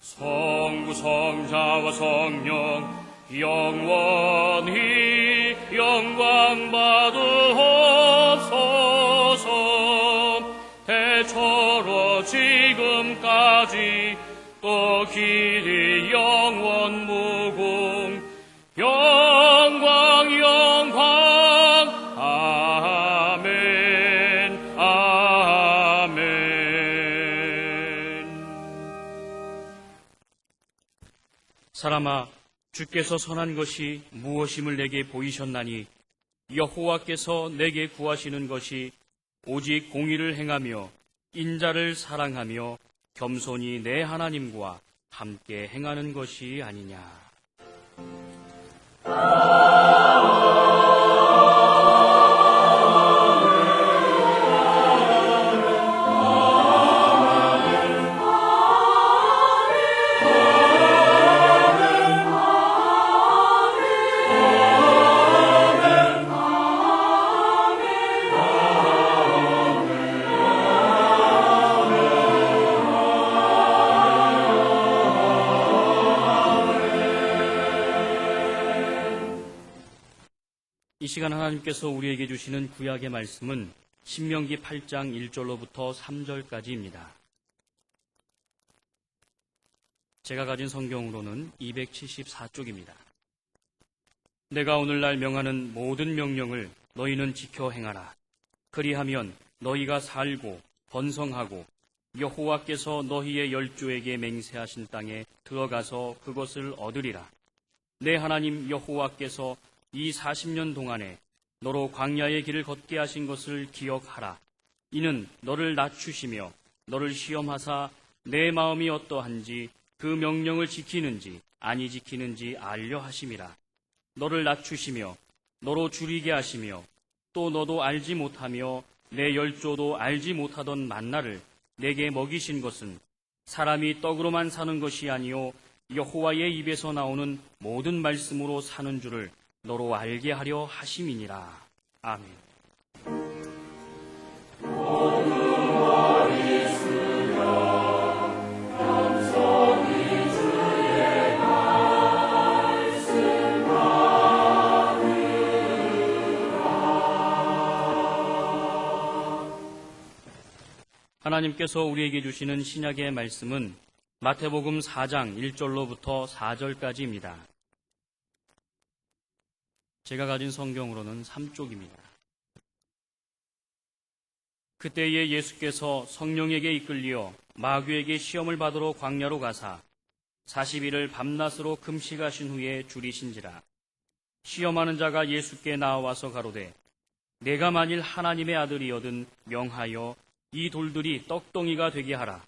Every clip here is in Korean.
성부 성자와 성령 영원히 영광 받으옵소서. 대처로 지금까지 또 길이 영원 무궁 영광 아멘 아멘. 사람아, 주께서 선한 것이 무엇임을 내게 보이셨나니 여호와께서 내게 구하시는 것이 오직 공의를 행하며 인자를 사랑하며 겸손히 내 하나님과 함께 행하는 것이 아니냐. 이 시간 하나님께서 우리에게 주시는 구약의 말씀은 신명기 8장 1절로부터 3절까지입니다. 제가 가진 성경으로는 274쪽입니다. 내가 오늘날 명하는 모든 명령을 너희는 지켜 행하라. 그리하면 너희가 살고 번성하고 여호와께서 너희의 열조에게 맹세하신 땅에 들어가서 그것을 얻으리라. 내 하나님 여호와께서 이 40년 동안에 너로 광야의 길을 걷게 하신 것을 기억하라. 이는 너를 낮추시며 너를 시험하사 내 마음이 어떠한지 그 명령을 지키는지 아니 지키는지 알려 하심이라. 너를 낮추시며 너로 줄이게 하시며 또 너도 알지 못하며 내 열조도 알지 못하던 만나를 내게 먹이신 것은 사람이 떡으로만 사는 것이 아니요 여호와의 입에서 나오는 모든 말씀으로 사는 줄을 너로 알게 하려 하심이니라. 아멘. 하나님께서 우리에게 주시는 신약의 말씀은 마태복음 4장 1절로부터 4절까지입니다. 제가 가진 성경으로는 3쪽입니다. 그때에 예수께서 성령에게 이끌리어 마귀에게 시험을 받으러 광야로 가사 40일을 밤낮으로 금식하신 후에 줄이신지라. 시험하는 자가 예수께 나와서 가로되 내가 만일 하나님의 아들이거든 명하여 이 돌들이 떡덩이가 되게 하라.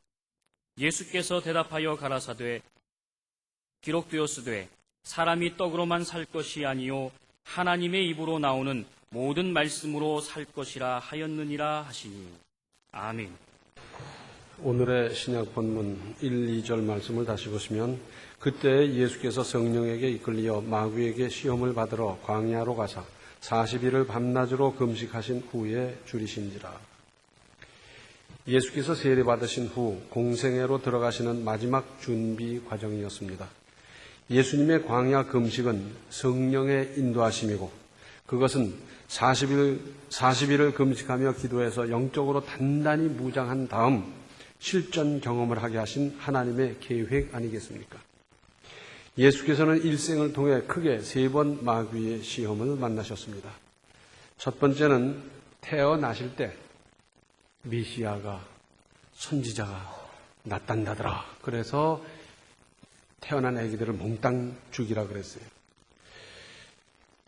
예수께서 대답하여 가라사대 기록되었으되 사람이 떡으로만 살 것이 아니요 하나님의 입으로 나오는 모든 말씀으로 살 것이라 하였느니라 하시니. 아멘. 오늘의 신약 본문 1, 2절 말씀을 다시 보시면 그때 예수께서 성령에게 이끌리어 마귀에게 시험을 받으러 광야로 가사 40일을 밤낮으로 금식하신 후에 줄이신지라. 예수께서 세례받으신 후 공생애로 들어가시는 마지막 준비 과정이었습니다. 예수님의 광야 금식은 성령의 인도하심이고 그것은 40일을 금식하며 기도해서 영적으로 단단히 무장한 다음 실전 경험을 하게 하신 하나님의 계획 아니겠습니까? 예수께서는 일생을 통해 크게 3번 마귀의 시험을 만나셨습니다. 첫 번째는 태어나실 때 메시아가 선지자가 나타난다더라. 그래서 태어난 아기들을 몽땅 죽이라 그랬어요.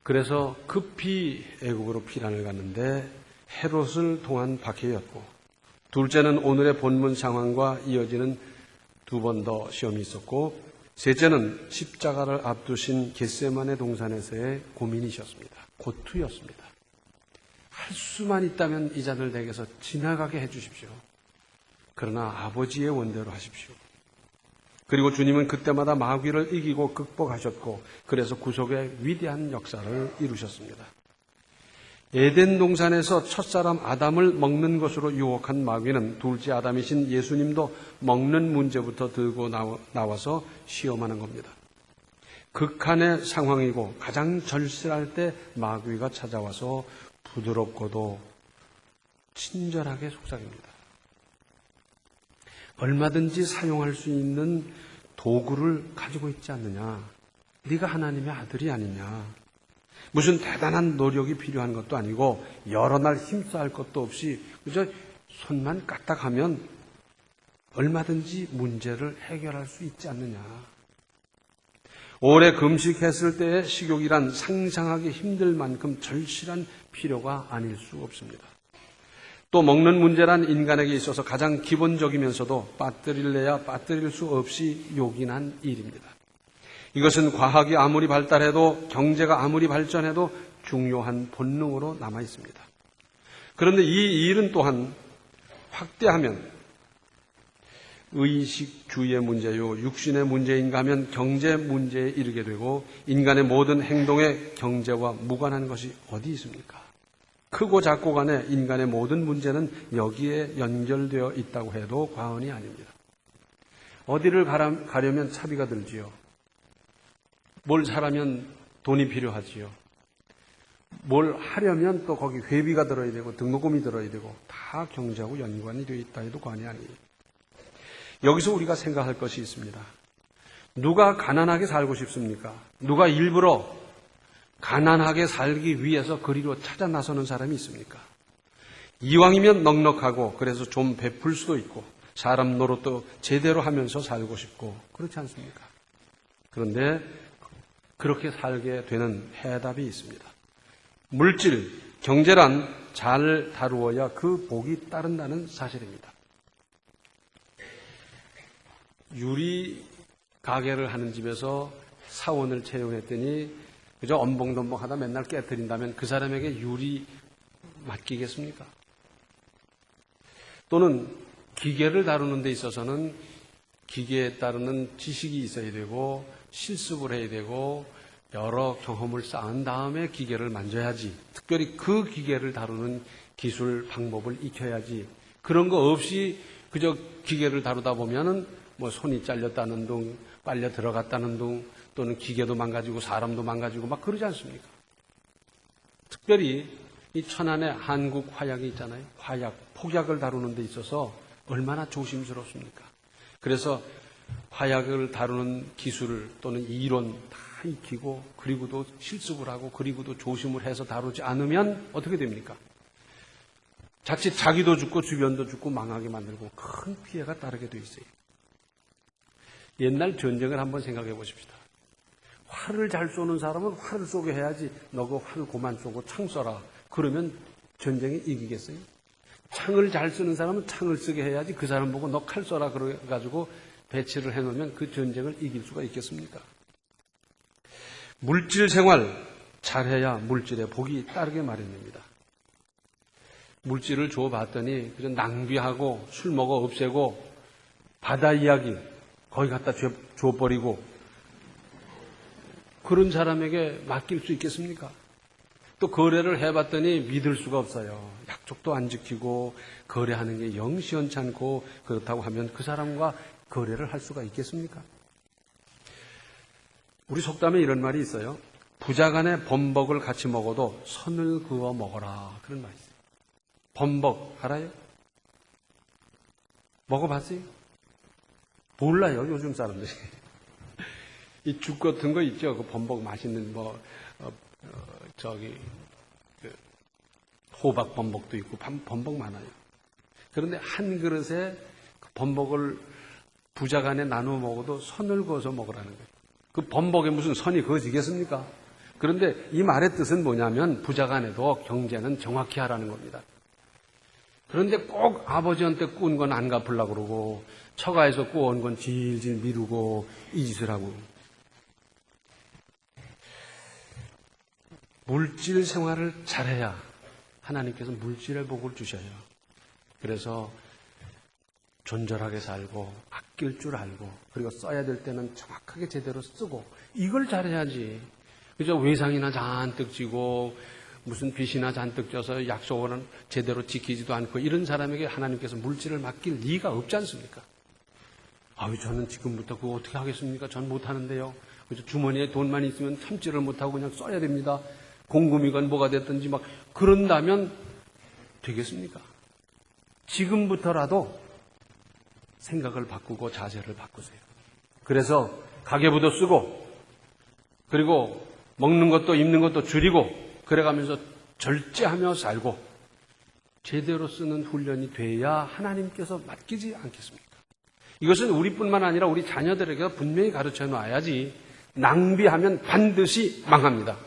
그래서 급히 애국으로 피난을 갔는데 헤롯을 통한 박해였고, 둘째는 오늘의 본문 상황과 이어지는 2번 더 시험이 있었고, 셋째는 십자가를 앞두신 겟세마네 동산에서의 고민이셨습니다. 고투였습니다. 할 수만 있다면 이 잔을 내게서 지나가게 해주십시오. 그러나 아버지의 원대로 하십시오. 그리고 주님은 그때마다 마귀를 이기고 극복하셨고 그래서 구속의 위대한 역사를 이루셨습니다. 에덴 동산에서 첫사람 아담을 먹는 것으로 유혹한 마귀는 둘째 아담이신 예수님도 먹는 문제부터 들고 나와서 시험하는 겁니다. 극한의 상황이고 가장 절실할 때 마귀가 찾아와서 부드럽고도 친절하게 속삭입니다. 얼마든지 사용할 수 있는 도구를 가지고 있지 않느냐? 네가 하나님의 아들이 아니냐? 무슨 대단한 노력이 필요한 것도 아니고 여러 날 힘써 할 것도 없이 그저 손만 까딱하면 얼마든지 문제를 해결할 수 있지 않느냐? 오래 금식했을 때의 식욕이란 상상하기 힘들 만큼 절실한 필요가 아닐 수 없습니다. 또 먹는 문제란 인간에게 있어서 가장 기본적이면서도 빠뜨릴래야 빠뜨릴 수 없이 요긴한 일입니다. 이것은 과학이 아무리 발달해도 경제가 아무리 발전해도 중요한 본능으로 남아 있습니다. 그런데 이 일은 또한 확대하면 의식주의의 문제요, 육신의 문제인가 하면 경제 문제에 이르게 되고 인간의 모든 행동에 경제와 무관한 것이 어디 있습니까? 크고 작고 간에 인간의 모든 문제는 여기에 연결되어 있다고 해도 과언이 아닙니다. 어디를 가려면 차비가 들지요. 뭘 사려면 돈이 필요하지요. 뭘 하려면 또 거기 회비가 들어야 되고 등록금이 들어야 되고 다 경제하고 연관이 되어 있다 해도 과언이 아니에요. 여기서 우리가 생각할 것이 있습니다. 누가 가난하게 살고 싶습니까? 누가 일부러 가난하게 살기 위해서 그리로 찾아 나서는 사람이 있습니까? 이왕이면 넉넉하고 그래서 좀 베풀 수도 있고 사람 노릇도 제대로 하면서 살고 싶고 그렇지 않습니까? 그런데 그렇게 살게 되는 해답이 있습니다. 물질, 경제란 잘 다루어야 그 복이 따른다는 사실입니다. 유리 가게를 하는 집에서 사원을 채용했더니 그저 엄벙덤벙 하다 맨날 깨트린다면 그 사람에게 유리 맡기겠습니까? 또는 기계를 다루는 데 있어서는 기계에 따르는 지식이 있어야 되고 실습을 해야 되고 여러 경험을 쌓은 다음에 기계를 만져야지. 특별히 그 기계를 다루는 기술 방법을 익혀야지. 그런 거 없이 그저 기계를 다루다 보면은 뭐 손이 잘렸다는 둥, 빨려 들어갔다는 둥, 또는 기계도 망가지고 사람도 망가지고 막 그러지 않습니까? 특별히 이 천안에 한국 화약이 있잖아요. 화약, 폭약을 다루는 데 있어서 얼마나 조심스럽습니까? 그래서 화약을 다루는 기술 또는 이론 다 익히고 그리고도 실습을 하고 그리고도 조심을 해서 다루지 않으면 어떻게 됩니까? 자칫 자기도 죽고 주변도 죽고 망하게 만들고 큰 피해가 따르게 돼 있어요. 옛날 전쟁을 한번 생각해 보십시다. 활을 잘 쏘는 사람은 활을 쏘게 해야지 너 그 활 그만 쏘고 창 쏘라. 그러면 전쟁이 이기겠어요? 창을 잘 쓰는 사람은 창을 쓰게 해야지 그 사람 보고 너 칼 쏘라 그래가지고 배치를 해놓으면 그 전쟁을 이길 수가 있겠습니까? 물질 생활 잘해야 물질의 복이 따르게 마련입니다. 물질을 줘봤더니 그저 낭비하고 술 먹어 없애고 바다 이야기 거기 갖다 줘버리고 그런 사람에게 맡길 수 있겠습니까? 또 거래를 해봤더니 믿을 수가 없어요. 약속도 안 지키고 거래하는 게 영 시원찮고 그렇다고 하면 그 사람과 거래를 할 수가 있겠습니까? 우리 속담에 이런 말이 있어요. 부자 간에 범벅을 같이 먹어도 선을 그어 먹어라. 그런 말이 있어요. 범벅 알아요? 먹어봤어요? 몰라요, 요즘 사람들이. 이 죽 같은 거 있죠? 그 범벅 맛있는 호박 범벅도 있고 범벅 많아요. 그런데 한 그릇에 그 범벅을 부자 간에 나누어 먹어도 선을 그어서 먹으라는 거예요. 그 범벅에 무슨 선이 그어지겠습니까? 그런데 이 말의 뜻은 뭐냐면 부자 간에도 경제는 정확히 하라는 겁니다. 그런데 꼭 아버지한테 꾼 건 안 갚으려고 그러고 처가에서 꾸어온 건 질질 미루고 이 짓을 하고 물질 생활을 잘해야 하나님께서 물질의 복을 주셔요. 그래서 존절하게 살고 아낄 줄 알고 그리고 써야 될 때는 정확하게 제대로 쓰고 이걸 잘해야지. 그저 외상이나 잔뜩 지고 무슨 빚이나 잔뜩 져서 약속은 제대로 지키지도 않고 이런 사람에게 하나님께서 물질을 맡길 리가 없지 않습니까? 아유, 저는 지금부터 그거 어떻게 하겠습니까? 전 못하는데요. 그래서 주머니에 돈만 있으면 참지를 못하고 그냥 써야 됩니다. 공금이건 뭐가 됐든지 막 그런다면 되겠습니까? 지금부터라도 생각을 바꾸고 자세를 바꾸세요. 그래서 가계부도 쓰고 그리고 먹는 것도 입는 것도 줄이고 그래가면서 절제하며 살고 제대로 쓰는 훈련이 돼야 하나님께서 맡기지 않겠습니까? 이것은 우리뿐만 아니라 우리 자녀들에게 분명히 가르쳐 놔야지 낭비하면 반드시 망합니다.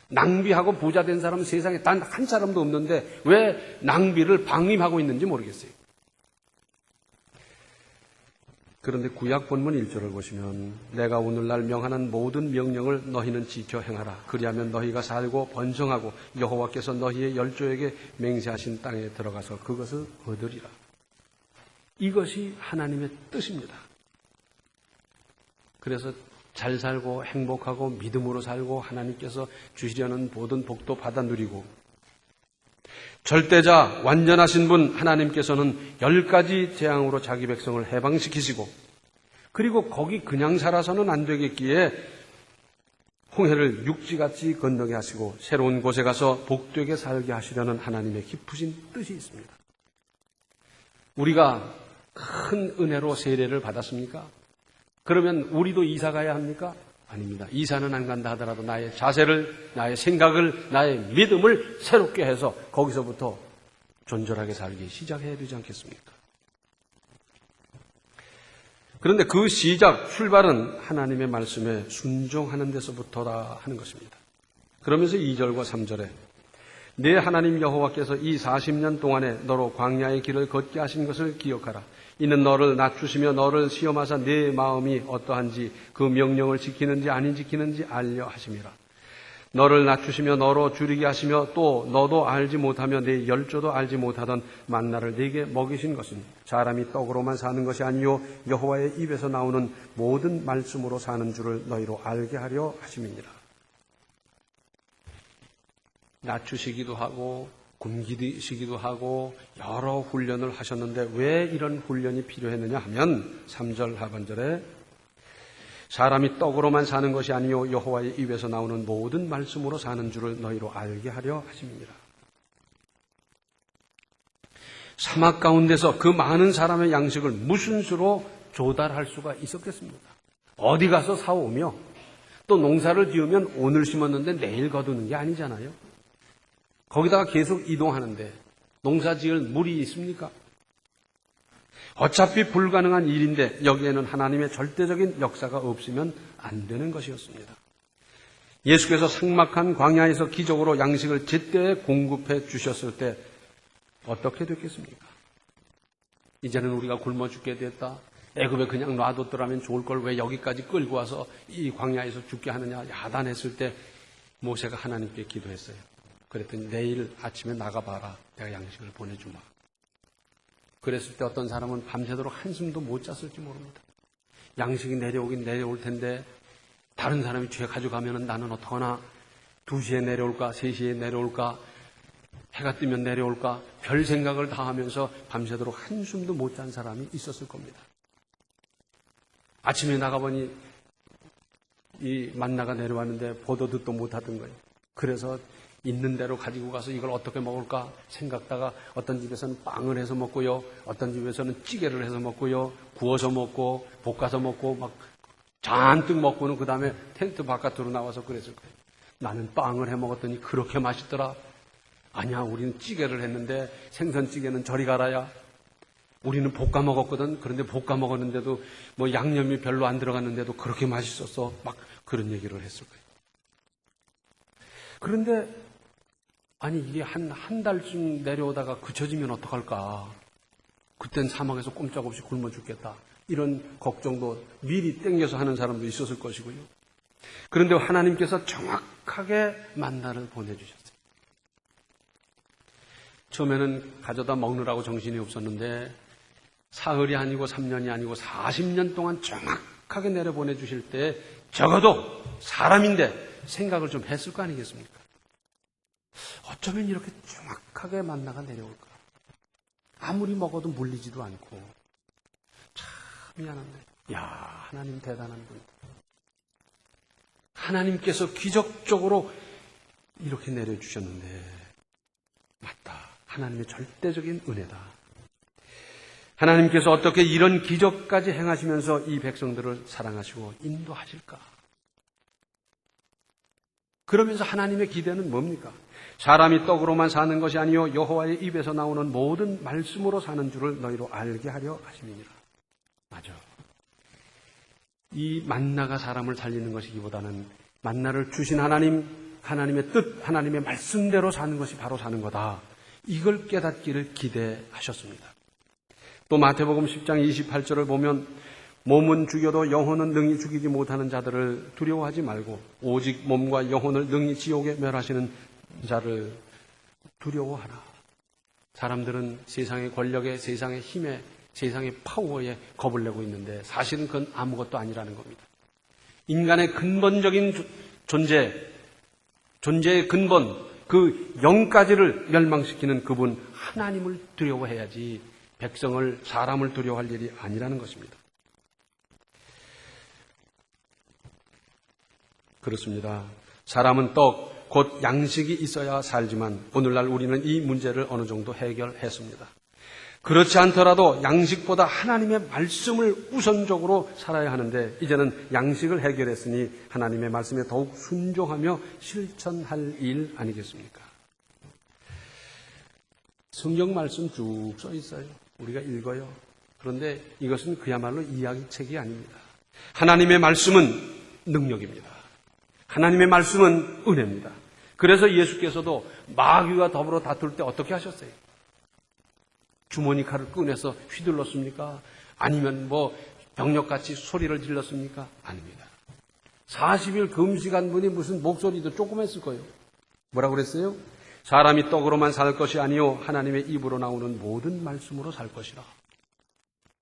낭비하고 부자 된 사람은 세상에 단 한 사람도 없는데 왜 낭비를 방임하고 있는지 모르겠어요. 그런데 구약 본문 1절을 보시면 내가 오늘날 명하는 모든 명령을 너희는 지켜 행하라. 그리하면 너희가 살고 번성하고 여호와께서 너희의 열조에게 맹세하신 땅에 들어가서 그것을 얻으리라. 이것이 하나님의 뜻입니다. 그래서 잘 살고 행복하고 믿음으로 살고 하나님께서 주시려는 모든 복도 받아 누리고 절대자 완전하신 분 하나님께서는 10가지 재앙으로 자기 백성을 해방시키시고 그리고 거기 그냥 살아서는 안 되겠기에 홍해를 육지같이 건너게 하시고 새로운 곳에 가서 복되게 살게 하시려는 하나님의 깊으신 뜻이 있습니다. 우리가 큰 은혜로 세례를 받았습니까? 그러면 우리도 이사 가야 합니까? 아닙니다. 이사는 안 간다 하더라도 나의 자세를, 나의 생각을, 나의 믿음을 새롭게 해서 거기서부터 존절하게 살기 시작해야 되지 않겠습니까? 그런데 그 시작, 출발은 하나님의 말씀에 순종하는 데서부터라 하는 것입니다. 그러면서 2절과 3절에 내 하나님 여호와께서 이 40년 동안에 너로 광야의 길을 걷게 하신 것을 기억하라. 이는 너를 낮추시며 너를 시험하사 내 마음이 어떠한지 그 명령을 지키는지 아닌 지키는지 알려 하심이라. 너를 낮추시며 너로 줄이게 하시며 또 너도 알지 못하며 내 열조도 알지 못하던 만나를 네게 먹이신 것은 사람이 떡으로만 사는 것이 아니요 여호와의 입에서 나오는 모든 말씀으로 사는 줄을 너희로 알게 하려 하심이니라. 낮추시기도 하고 굶기시기도 하고 여러 훈련을 하셨는데 왜 이런 훈련이 필요했느냐 하면 3절 하반절에 사람이 떡으로만 사는 것이 아니요 여호와의 입에서 나오는 모든 말씀으로 사는 줄을 너희로 알게 하려 하심이니라. 사막 가운데서 그 많은 사람의 양식을 무슨 수로 조달할 수가 있었겠습니까? 어디 가서 사오며 또 농사를 지으면 오늘 심었는데 내일 거두는 게 아니잖아요. 거기다가 계속 이동하는데 농사 지을 물이 있습니까? 어차피 불가능한 일인데 여기에는 하나님의 절대적인 역사가 없으면 안 되는 것이었습니다. 예수께서 삭막한 광야에서 기적으로 양식을 제때에 공급해 주셨을 때 어떻게 됐겠습니까? 이제는 우리가 굶어 죽게 됐다. 애굽에 그냥 놔뒀더라면 좋을 걸 왜 여기까지 끌고 와서 이 광야에서 죽게 하느냐 야단했을 때 모세가 하나님께 기도했어요. 그랬더니 내일 아침에 나가봐라. 내가 양식을 보내주마. 그랬을 때 어떤 사람은 밤새도록 한숨도 못 잤을지 모릅니다. 양식이 내려오긴 내려올 텐데 다른 사람이 죄 가져가면 나는 어떡하나 2시에 내려올까 3시에 내려올까 해가 뜨면 내려올까 별 생각을 다 하면서 밤새도록 한숨도 못 잔 사람이 있었을 겁니다. 아침에 나가보니 이 만나가 내려왔는데 보도 듣도 못하던 거예요. 그래서 있는 대로 가지고 가서 이걸 어떻게 먹을까 생각다가 어떤 집에서는 빵을 해서 먹고요. 어떤 집에서는 찌개를 해서 먹고요. 구워서 먹고 볶아서 먹고 막 잔뜩 먹고는 그 다음에 텐트 바깥으로 나와서 그랬을 거예요. 나는 빵을 해 먹었더니 그렇게 맛있더라. 아니야 우리는 찌개를 했는데 생선찌개는 저리 가라야. 우리는 볶아 먹었거든. 그런데 볶아 먹었는데도 뭐 양념이 별로 안 들어갔는데도 그렇게 맛있었어. 막 그런 얘기를 했을 거예요. 그런데 아니 이게 한 달쯤 내려오다가 그쳐지면 어떡할까. 그땐 사막에서 꼼짝없이 굶어 죽겠다. 이런 걱정도 미리 땡겨서 하는 사람도 있었을 것이고요. 그런데 하나님께서 정확하게 만나를 보내주셨어요. 처음에는 가져다 먹느라고 정신이 없었는데 사흘이 아니고 3년이 아니고 40년 동안 정확하게 내려보내주실 때 적어도 사람인데 생각을 좀 했을 거 아니겠습니까? 어쩌면 이렇게 정확하게 만나가 내려올까? 아무리 먹어도 물리지도 않고. 참 미안한데. 야, 하나님 대단한 분. 하나님께서 기적적으로 이렇게 내려주셨는데, 맞다. 하나님의 절대적인 은혜다. 하나님께서 어떻게 이런 기적까지 행하시면서 이 백성들을 사랑하시고 인도하실까? 그러면서 하나님의 기대는 뭡니까? 사람이 떡으로만 사는 것이 아니요 여호와의 입에서 나오는 모든 말씀으로 사는 줄을 너희로 알게 하려 하심이니라. 맞아. 이 만나가 사람을 살리는 것이기보다는 만나를 주신 하나님, 하나님의 뜻, 하나님의 말씀대로 사는 것이 바로 사는 거다. 이걸 깨닫기를 기대하셨습니다. 또 마태복음 10장 28절을 보면 몸은 죽여도 영혼은 능히 죽이지 못하는 자들을 두려워하지 말고 오직 몸과 영혼을 능히 지옥에 멸하시는 자를 두려워하라. 사람들은 세상의 권력에, 세상의 힘에, 세상의 파워에 겁을 내고 있는데 사실은 그건 아무것도 아니라는 겁니다. 인간의 근본적인 존재의 근본, 그 영까지를 멸망시키는 그분 하나님을 두려워해야지 백성을, 사람을 두려워할 일이 아니라는 것입니다. 그렇습니다. 사람은 떡, 곧 양식이 있어야 살지만 오늘날 우리는 이 문제를 어느 정도 해결했습니다. 그렇지 않더라도 양식보다 하나님의 말씀을 우선적으로 살아야 하는데 이제는 양식을 해결했으니 하나님의 말씀에 더욱 순종하며 실천할 일 아니겠습니까? 성경 말씀 쭉 써 있어요. 우리가 읽어요. 그런데 이것은 그야말로 이야기책이 아닙니다. 하나님의 말씀은 능력입니다. 하나님의 말씀은 은혜입니다. 그래서 예수께서도 마귀와 더불어 다툴 때 어떻게 하셨어요? 주머니 칼을 꺼내서 휘둘렀습니까? 아니면 병력같이 소리를 질렀습니까? 아닙니다. 40일 금식한 분이 무슨 목소리도 조금 했을 거예요. 뭐라고 그랬어요? 사람이 떡으로만 살 것이 아니요 하나님의 입으로 나오는 모든 말씀으로 살 것이라.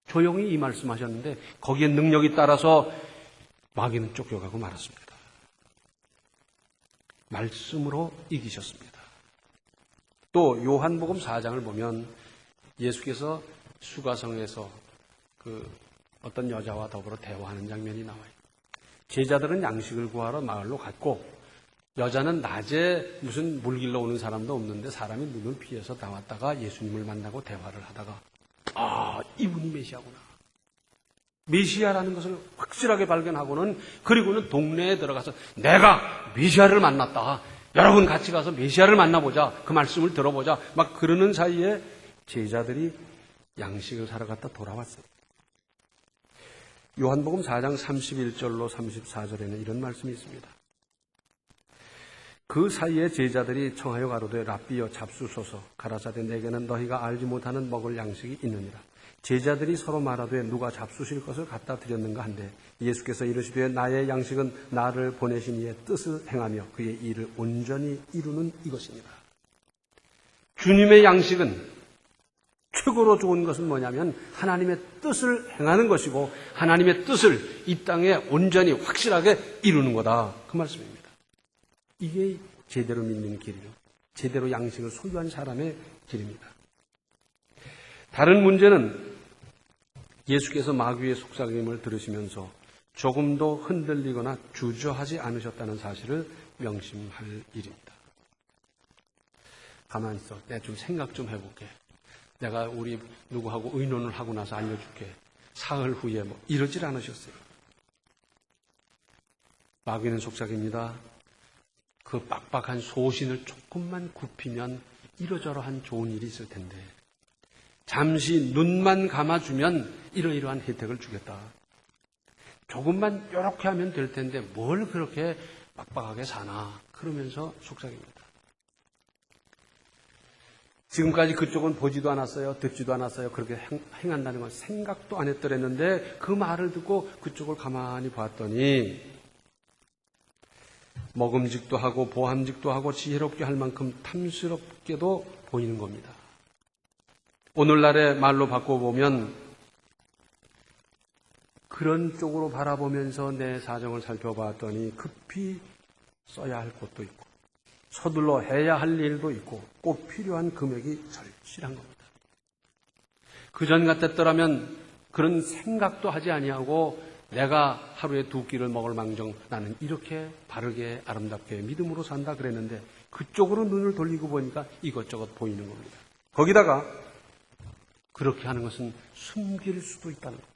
조용히 이 말씀하셨는데 거기에 능력이 따라서 마귀는 쫓겨가고 말았습니다. 말씀으로 이기셨습니다. 또 요한복음 4장을 보면 예수께서 수가성에서 어떤 여자와 더불어 대화하는 장면이 나와요. 제자들은 양식을 구하러 마을로 갔고 여자는 낮에 무슨 물길로 오는 사람도 없는데 사람이 눈을 피해서 나왔다가 예수님을 만나고 대화를 하다가 이분이 메시아구나. 메시아라는 것을 확실하게 발견하고는 그리고는 동네에 들어가서 내가 메시아를 만났다. 여러분 같이 가서 메시아를 만나보자. 그 말씀을 들어보자. 막 그러는 사이에 제자들이 양식을 사러 갔다 돌아왔어요. 요한복음 4장 31절로 34절에는 이런 말씀이 있습니다. 그 사이에 제자들이 청하여 가로되 랍비여 잡수소서 가라사대 내게는 너희가 알지 못하는 먹을 양식이 있느니라. 제자들이 서로 말하되 누가 잡수실 것을 갖다 드렸는가 한데 예수께서 이르시되 나의 양식은 나를 보내신 이의 뜻을 행하며 그의 일을 온전히 이루는 이것이니라. 주님의 양식은 최고로 좋은 것은 뭐냐면 하나님의 뜻을 행하는 것이고 하나님의 뜻을 이 땅에 온전히 확실하게 이루는 거다. 그 말씀입니다. 이게 제대로 믿는 길이요. 제대로 양식을 소유한 사람의 길입니다. 다른 문제는 예수께서 마귀의 속삭임을 들으시면서 조금도 흔들리거나 주저하지 않으셨다는 사실을 명심할 일입니다. 가만히 있어. 내가 좀 생각 좀 해볼게. 내가 우리 누구하고 의논을 하고 나서 알려줄게. 사흘 후에 이러질 않으셨어요. 마귀는 속삭입니다. 그 빡빡한 소신을 조금만 굽히면 이러저러한 좋은 일이 있을 텐데 잠시 눈만 감아주면 이러이러한 혜택을 주겠다. 조금만 이렇게 하면 될 텐데 뭘 그렇게 빡빡하게 사나 그러면서 속삭입니다. 지금까지 그쪽은 보지도 않았어요. 듣지도 않았어요. 그렇게 행한다는 건 생각도 안 했더랬는데 그 말을 듣고 그쪽을 가만히 봤더니 먹음직도 하고 보함직도 하고 지혜롭게 할 만큼 탐스럽게도 보이는 겁니다. 오늘날의 말로 바꿔보면 그런 쪽으로 바라보면서 내 사정을 살펴봤더니 급히 써야 할 것도 있고 서둘러 해야 할 일도 있고 꼭 필요한 금액이 절실한 겁니다. 그전 같았더라면 그런 생각도 하지 아니하고 내가 하루에 2끼를 먹을 망정 나는 이렇게 바르게 아름답게 믿음으로 산다 그랬는데 그쪽으로 눈을 돌리고 보니까 이것저것 보이는 겁니다. 거기다가 그렇게 하는 것은 숨길 수도 있다는 겁니다.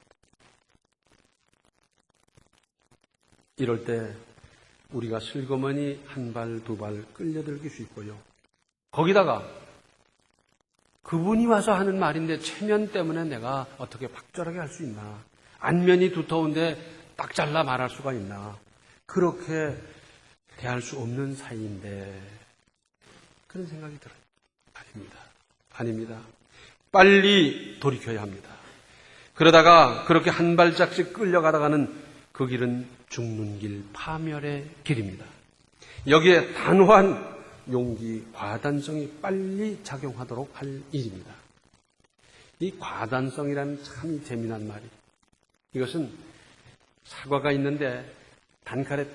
이럴 때 우리가 슬그머니 한 발, 두 발 끌려들길 수 있고요. 거기다가 그분이 와서 하는 말인데 체면 때문에 내가 어떻게 박절하게 할 수 있나? 안면이 두터운데 딱 잘라 말할 수가 있나? 그렇게 대할 수 없는 사이인데 그런 생각이 들어요. 아닙니다. 빨리 돌이켜야 합니다. 그러다가 그렇게 한 발짝씩 끌려가다가는 그 길은 죽는 길, 파멸의 길입니다. 여기에 단호한 용기, 과단성이 빨리 작용하도록 할 일입니다. 이 과단성이라는 참 재미난 말이, 이것은 사과가 있는데 단칼에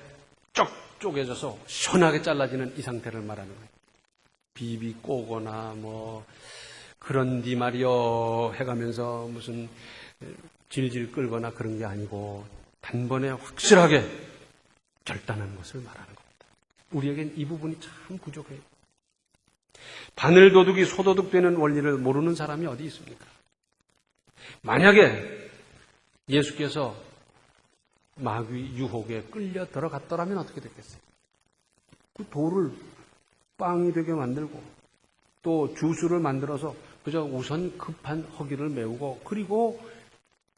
쩍 쪼개져서 시원하게 잘라지는 이 상태를 말하는 거예요. 비비 꼬거나 뭐 그런디 말이여 해가면서 무슨 질질 끌거나 그런 게 아니고 단번에 확실하게 결단하는 것을 말하는 겁니다. 우리에겐 이 부분이 참 부족해요. 바늘도둑이 소도둑 되는 원리를 모르는 사람이 어디 있습니까? 만약에 예수께서 마귀 유혹에 끌려 들어갔더라면 어떻게 됐겠어요? 그 돌을 빵이 되게 만들고 또 주스를 만들어서 그저 우선 급한 허기를 메우고 그리고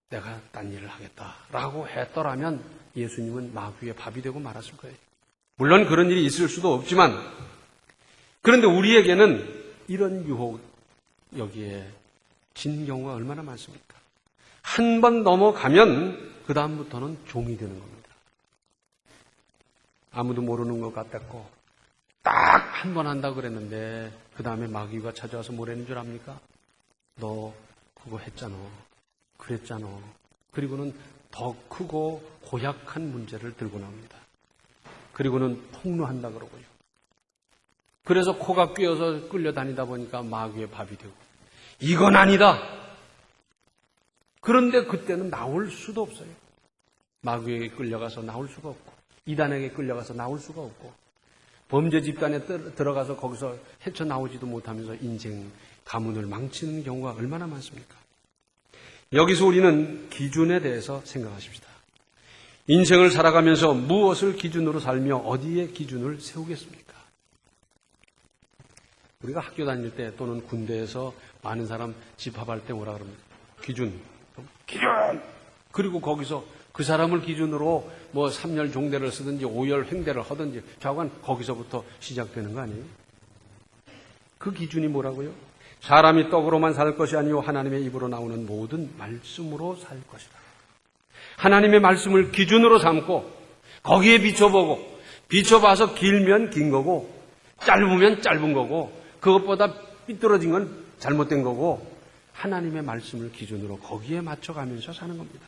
내가 딴 일을 하겠다라고 했더라면 예수님은 마귀의 밥이 되고 말았을 거예요. 물론 그런 일이 있을 수도 없지만 그런데 우리에게는 이런 유혹 여기에 진 경우가 얼마나 많습니까? 한 번 넘어가면 그 다음부터는 종이 되는 겁니다. 아무도 모르는 것 같았고 딱 한 번 한다고 그랬는데 그 다음에 마귀가 찾아와서 뭐라는 줄 압니까? 너 그거 했잖아. 그랬잖아. 그리고는 더 크고 고약한 문제를 들고 나옵니다. 그리고는 폭로한다 그러고요. 그래서 코가 꿰어서 끌려다니다 보니까 마귀의 밥이 되고 이건 아니다. 그런데 그때는 나올 수도 없어요. 마귀에게 끌려가서 나올 수가 없고 이단에게 끌려가서 나올 수가 없고 범죄 집단에 들어가서 거기서 헤쳐나오지도 못하면서 인생 가문을 망치는 경우가 얼마나 많습니까? 여기서 우리는 기준에 대해서 생각하십시다. 인생을 살아가면서 무엇을 기준으로 살며 어디에 기준을 세우겠습니까? 우리가 학교 다닐 때 또는 군대에서 많은 사람 집합할 때 뭐라 그럽니까? 기준. 그리고 거기서 그 사람을 기준으로 뭐 3열 종대를 쓰든지 5열 횡대를 하든지 좌우간 거기서부터 시작되는 거 아니에요? 그 기준이 뭐라고요? 사람이 떡으로만 살 것이 아니요 하나님의 입으로 나오는 모든 말씀으로 살 것이다. 하나님의 말씀을 기준으로 삼고 거기에 비춰보고 비춰봐서 길면 긴 거고 짧으면 짧은 거고 그것보다 삐뚤어진 건 잘못된 거고 하나님의 말씀을 기준으로 거기에 맞춰가면서 사는 겁니다.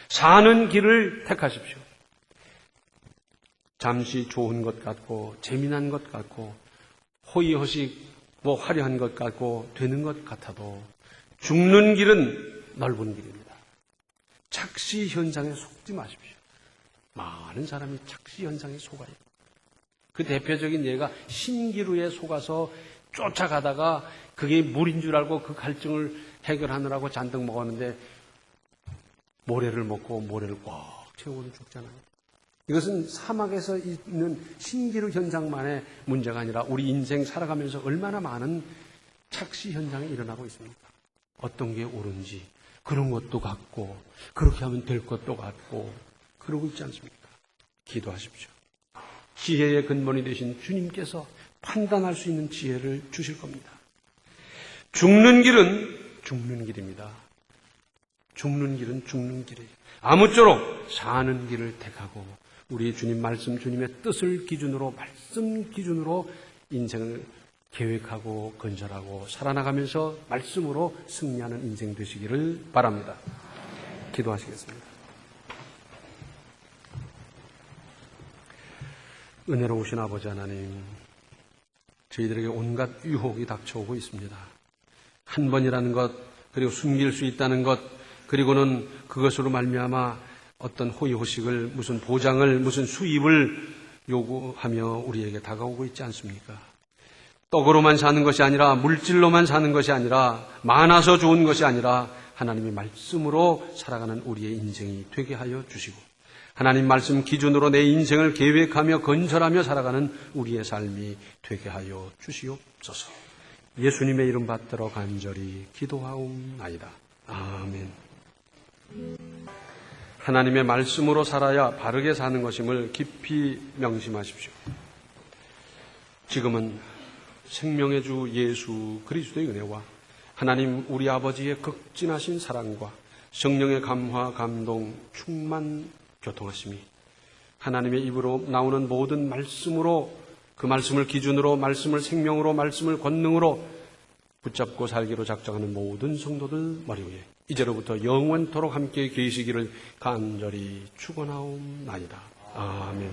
사는 길을 택하십시오. 잠시 좋은 것 같고 재미난 것 같고 호의호식 뭐 화려한 것 같고 되는 것 같아도 죽는 길은 넓은 길입니다. 착시 현상에 속지 마십시오. 많은 사람이 착시 현상에 속아요. 그 대표적인 예가 신기루에 속아서 쫓아가다가 그게 물인 줄 알고 그 갈증을 해결하느라고 잔뜩 먹었는데 모래를 먹고 모래를 꽉 채우고는 죽잖아요. 이것은 사막에서 있는 신기루 현상만의 문제가 아니라 우리 인생 살아가면서 얼마나 많은 착시 현상이 일어나고 있습니까? 어떤 게 옳은지 그런 것도 같고 그렇게 하면 될 것도 같고 그러고 있지 않습니까? 기도하십시오. 지혜의 근본이 되신 주님께서 판단할 수 있는 지혜를 주실 겁니다. 죽는 길은 죽는 길입니다. 죽는 길은 죽는 길이에요. 아무쪼록 사는 길을 택하고 우리 주님 말씀, 주님의 뜻을 기준으로 말씀 기준으로 인생을 계획하고 건설하고 살아나가면서 말씀으로 승리하는 인생 되시기를 바랍니다. 기도하시겠습니다. 은혜로우신 아버지 하나님, 저희들에게 온갖 유혹이 닥쳐오고 있습니다. 한 번이라는 것, 그리고 숨길 수 있다는 것, 그리고는 그것으로 말미암아 어떤 호의호식을, 무슨 보장을, 무슨 수입을 요구하며 우리에게 다가오고 있지 않습니까? 떡으로만 사는 것이 아니라, 물질로만 사는 것이 아니라, 많아서 좋은 것이 아니라 하나님의 말씀으로 살아가는 우리의 인생이 되게 하여 주시고, 하나님 말씀 기준으로 내 인생을 계획하며 건설하며 살아가는 우리의 삶이 되게 하여 주시옵소서. 예수님의 이름 받들어 간절히 기도하옵나이다. 아멘. 하나님의 말씀으로 살아야 바르게 사는 것임을 깊이 명심하십시오. 지금은 생명의 주 예수 그리스도의 은혜와 하나님 우리 아버지의 극진하신 사랑과 성령의 감화, 감동, 충만, 교통하심이 하나님의 입으로 나오는 모든 말씀으로, 그 말씀을 기준으로, 말씀을 생명으로, 말씀을 권능으로 붙잡고 살기로 작정하는 모든 성도들 머리 위에 이제로부터 영원토록 함께 계시기를 간절히 축원하옵나이다. 아멘.